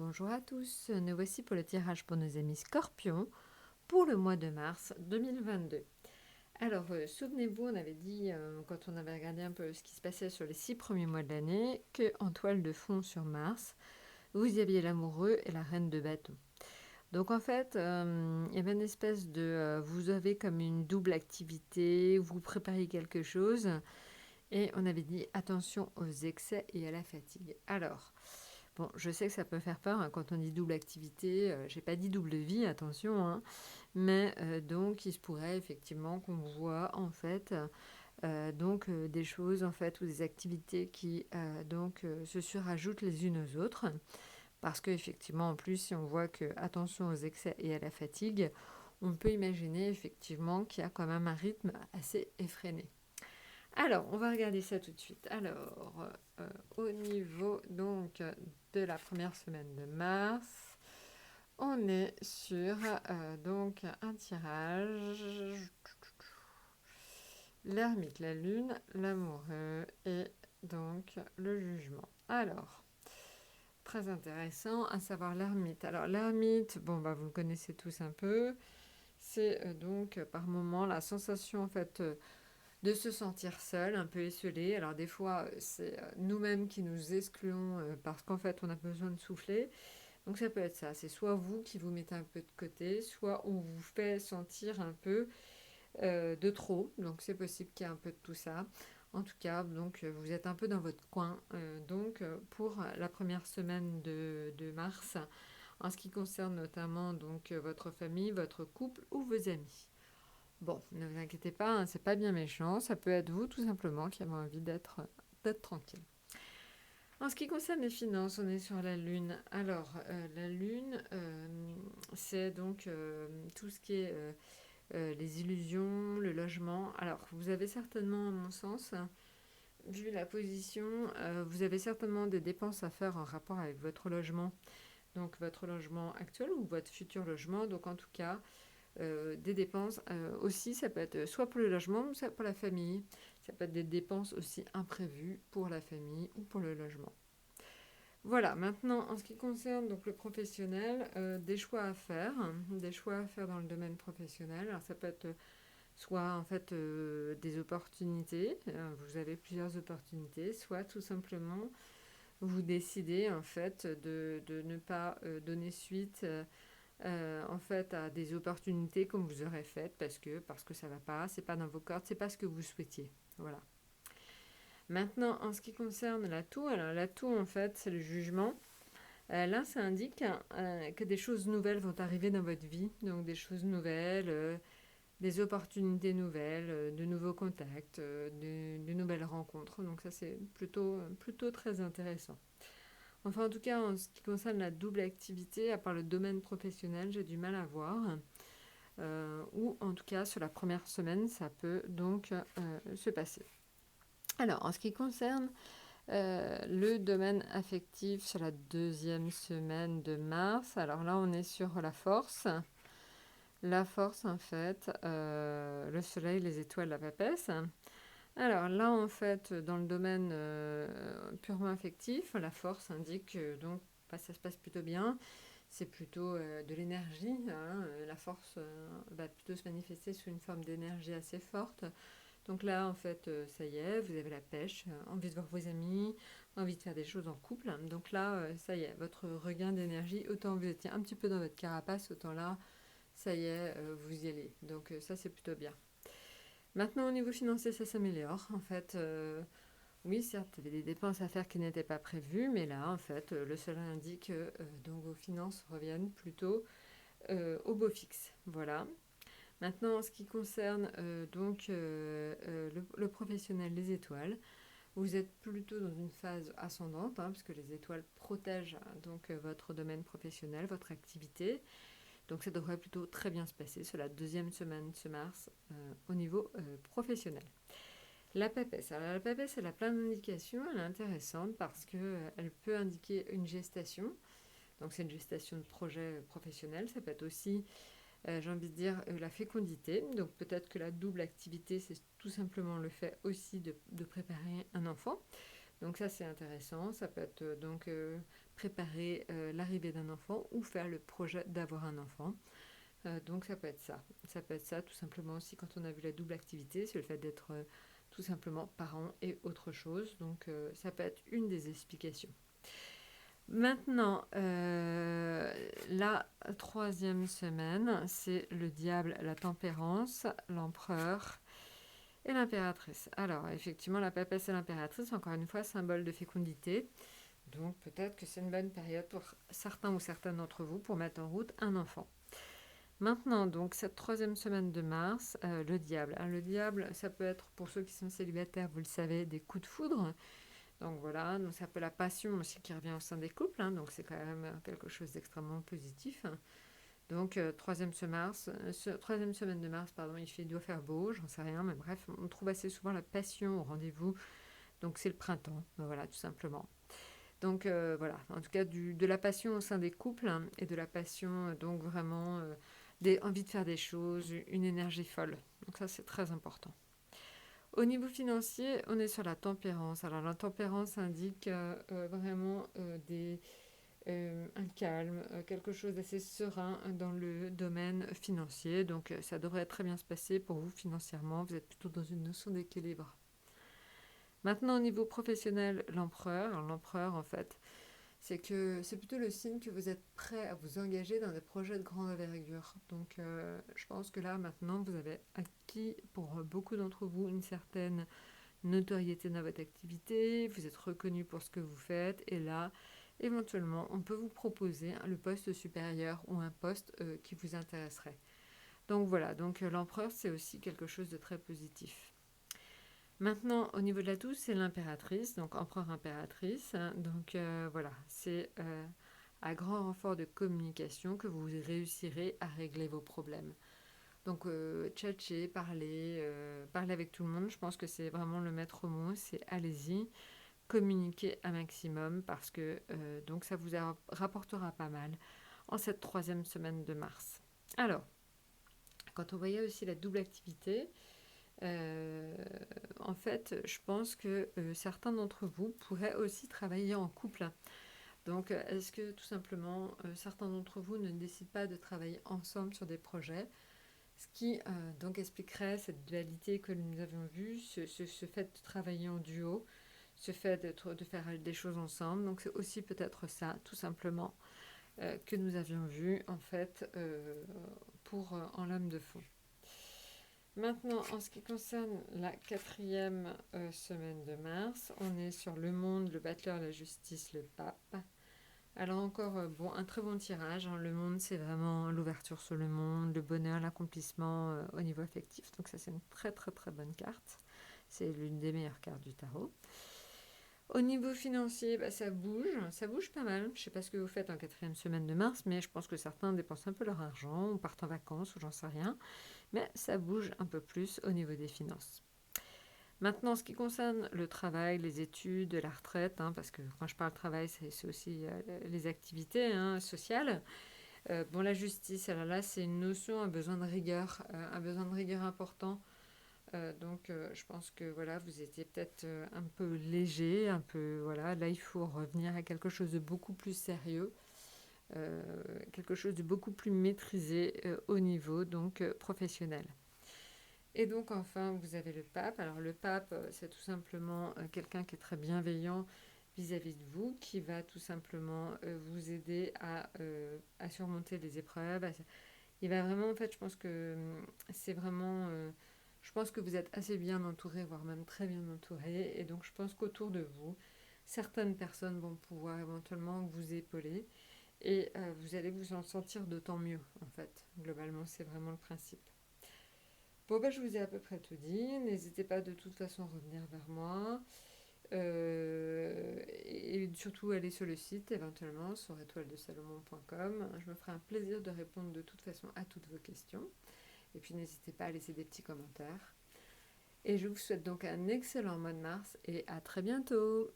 Bonjour à tous, nous voici pour le tirage pour nos amis Scorpions pour le mois de mars 2022. Alors, souvenez-vous, on avait dit, quand on avait regardé un peu ce qui se passait sur les 6 premiers mois de l'année, qu'en toile de fond sur Mars, vous y aviez l'amoureux et la reine de bâton. Donc en fait, il y avait une espèce de... vous avez comme une double activité, vous préparez quelque chose, et on avait dit attention aux excès et à la fatigue. Alors... Bon, je sais que ça peut faire peur quand on dit double activité. J'ai pas dit double vie, attention, hein, mais donc il se pourrait effectivement qu'on voit en fait des choses en fait ou des activités qui se surajoutent les unes aux autres, parce que effectivement en plus si on voit que attention aux excès et à la fatigue, on peut imaginer effectivement qu'il y a quand même un rythme assez effréné. Alors, on va regarder ça tout de suite. Alors, au niveau donc de la première semaine de mars, on est sur donc un tirage. L'ermite, la lune, l'amoureux et donc le jugement. Alors, très intéressant à savoir l'ermite. Alors, l'ermite, bon, bah, vous le connaissez tous un peu. C'est donc par moment la sensation en fait de se sentir seul, un peu esselé. Alors des fois, c'est nous-mêmes qui nous excluons parce qu'en fait, on a besoin de souffler. Donc ça peut être ça. C'est soit vous qui vous mettez un peu de côté, soit on vous fait sentir un peu de trop. Donc c'est possible qu'il y ait un peu de tout ça. En tout cas, donc vous êtes un peu dans votre coin. Pour la première semaine de mars, en ce qui concerne notamment donc votre famille, votre couple ou vos amis. Bon, ne vous inquiétez pas, hein, c'est pas bien méchant, ça peut être vous tout simplement qui avez envie d'être tranquille. En ce qui concerne les finances, on est sur la Lune. Alors, la Lune, c'est donc tout ce qui est les illusions, le logement. Alors, vous avez certainement, à mon sens, vu la position, vous avez certainement des dépenses à faire en rapport avec votre logement. Donc, votre logement actuel ou votre futur logement. Donc, en tout cas, des dépenses aussi, ça peut être soit pour le logement, soit pour la famille. Ça peut être des dépenses aussi imprévues pour la famille ou pour le logement. Voilà, maintenant en ce qui concerne donc le professionnel, des choix à faire, dans le domaine professionnel. Alors ça peut être soit en fait des opportunités, vous avez plusieurs opportunités, soit tout simplement vous décidez en fait de ne pas donner suite en fait à des opportunités comme vous aurez faites parce que ça va pas, c'est pas dans vos cordes, c'est pas ce que vous souhaitiez. Voilà. Maintenant, en ce qui concerne l'atout, alors l'atout en fait c'est le jugement. Là, ça indique que des choses nouvelles vont arriver dans votre vie, donc des choses nouvelles, des opportunités nouvelles, de nouveaux contacts, de nouvelles rencontres. Donc ça c'est plutôt très intéressant. Enfin, en tout cas, en ce qui concerne la double activité, à part le domaine professionnel, j'ai du mal à voir. Ou en tout cas, sur la première semaine, ça peut donc se passer. Alors, en ce qui concerne le domaine affectif sur la deuxième semaine de mars, alors là, on est sur la force. La force, en fait, le soleil, les étoiles, la papesse. Alors là, en fait, dans le domaine purement affectif, la force indique que donc ça se passe plutôt bien. C'est plutôt de l'énergie, hein. La force va plutôt se manifester sous une forme d'énergie assez forte. Donc là, en fait, ça y est, vous avez la pêche, envie de voir vos amis, envie de faire des choses en couple. Donc là, ça y est, votre regain d'énergie, autant vous étiez un petit peu dans votre carapace, autant là, ça y est, vous y allez. Donc ça, c'est plutôt bien. Maintenant, au niveau financier, ça s'améliore. En fait, oui, certes, il y avait des dépenses à faire qui n'étaient pas prévues, mais là, en fait, le soleil indique que donc vos finances reviennent plutôt au beau fixe. Voilà. Maintenant, en ce qui concerne le professionnel, les étoiles, vous êtes plutôt dans une phase ascendante, hein, parce que les étoiles protègent votre domaine professionnel, votre activité. Donc ça devrait plutôt très bien se passer sur la deuxième semaine de ce mars au niveau professionnel. La papesse. Alors la papesse, elle a plein d'indications. Elle est intéressante parce qu'elle peut indiquer une gestation. Donc c'est une gestation de projet professionnel. Ça peut être aussi, j'ai envie de dire, la fécondité. Donc peut-être que la double activité, c'est tout simplement le fait aussi de préparer un enfant. Donc ça c'est intéressant. Ça peut être préparer l'arrivée d'un enfant ou faire le projet d'avoir un enfant. Donc ça peut être ça. Ça peut être ça tout simplement aussi quand on a vu la double activité, c'est le fait d'être tout simplement parent et autre chose. Donc ça peut être une des explications. Maintenant, la troisième semaine, c'est le diable, la tempérance, l'empereur et l'impératrice. Alors, effectivement, la papesse et l'impératrice, encore une fois, symbole de fécondité. Donc, peut-être que c'est une bonne période pour certains ou certaines d'entre vous pour mettre en route un enfant. Maintenant, donc, cette troisième semaine de mars, le diable. Le diable, ça peut être, pour ceux qui sont célibataires, vous le savez, des coups de foudre. Donc voilà, donc c'est un peu la passion aussi qui revient au sein des couples, donc c'est quand même quelque chose d'extrêmement positif. Donc troisième semaine de mars, pardon, il doit faire beau, j'en sais rien, mais bref, on trouve assez souvent la passion au rendez-vous, donc c'est le printemps, voilà, tout simplement. Donc voilà, en tout cas de la passion au sein des couples et de la passion, donc vraiment envie de faire des choses, une énergie folle. Donc ça c'est très important. Au niveau financier, on est sur la tempérance. Alors la tempérance indique vraiment un calme, quelque chose d'assez serein dans le domaine financier. Donc ça devrait très bien se passer pour vous financièrement. Vous êtes plutôt dans une notion d'équilibre. Maintenant au niveau professionnel, l'empereur. Alors l'empereur en fait, c'est plutôt le signe que vous êtes prêt à vous engager dans des projets de grande envergure. Donc je pense que là maintenant vous avez acquis pour beaucoup d'entre vous une certaine notoriété dans votre activité, vous êtes reconnu pour ce que vous faites et là éventuellement on peut vous proposer le poste supérieur ou un poste qui vous intéresserait. Donc voilà, donc l'empereur c'est aussi quelque chose de très positif. Maintenant, au niveau de la douce, c'est l'impératrice, donc empereur-impératrice. Donc voilà, c'est à grand renfort de communication que vous réussirez à régler vos problèmes. Donc tchatcher, parler avec tout le monde, je pense que c'est vraiment le maître mot, c'est allez-y, communiquez un maximum parce que donc ça vous rapportera pas mal en cette troisième semaine de mars. Alors, quand on voyait aussi la double activité, en fait, je pense que certains d'entre vous pourraient aussi travailler en couple. Donc, est-ce que tout simplement, certains d'entre vous ne décident pas de travailler ensemble sur des projets, ce qui donc expliquerait cette dualité que nous avions vue, ce fait de travailler en duo, ce fait de faire des choses ensemble. Donc, c'est aussi peut-être ça, tout simplement, que nous avions vu en fait en lame de fond. Maintenant, en ce qui concerne la quatrième semaine de mars, on est sur le monde, le battleur, la justice, le pape. Alors encore, un très bon tirage. Le monde, c'est vraiment l'ouverture sur le monde, le bonheur, l'accomplissement au niveau affectif. Donc ça, c'est une très très très bonne carte. C'est l'une des meilleures cartes du tarot. Au niveau financier, ça bouge pas mal. Je ne sais pas ce que vous faites en quatrième semaine de mars, mais je pense que certains dépensent un peu leur argent, ou partent en vacances, ou j'en sais rien. Mais ça bouge un peu plus au niveau des finances. Maintenant, en ce qui concerne le travail, les études, la retraite, parce que quand je parle travail, c'est aussi les activités sociales. La justice, alors là, c'est une notion, un besoin de rigueur important. Donc, je pense que voilà, vous étiez peut-être un peu léger, un peu voilà. Là, il faut revenir à quelque chose de beaucoup plus sérieux, quelque chose de beaucoup plus maîtrisé au niveau donc professionnel. Et donc enfin, vous avez le pape. Alors le pape, c'est tout simplement quelqu'un qui est très bienveillant vis-à-vis de vous, qui va tout simplement vous aider à surmonter les épreuves. Il va vraiment, en fait, je pense que c'est vraiment... je pense que vous êtes assez bien entouré, voire même très bien entouré. Et donc je pense qu'autour de vous, certaines personnes vont pouvoir éventuellement vous épauler. Et vous allez vous en sentir d'autant mieux, en fait. Globalement, c'est vraiment le principe. Bon, je vous ai à peu près tout dit. N'hésitez pas de toute façon à revenir vers moi. Et surtout, allez sur le site, éventuellement, sur étoiledesalomon.com. Je me ferai un plaisir de répondre de toute façon à toutes vos questions. Et puis, n'hésitez pas à laisser des petits commentaires. Et je vous souhaite donc un excellent mois de mars et à très bientôt.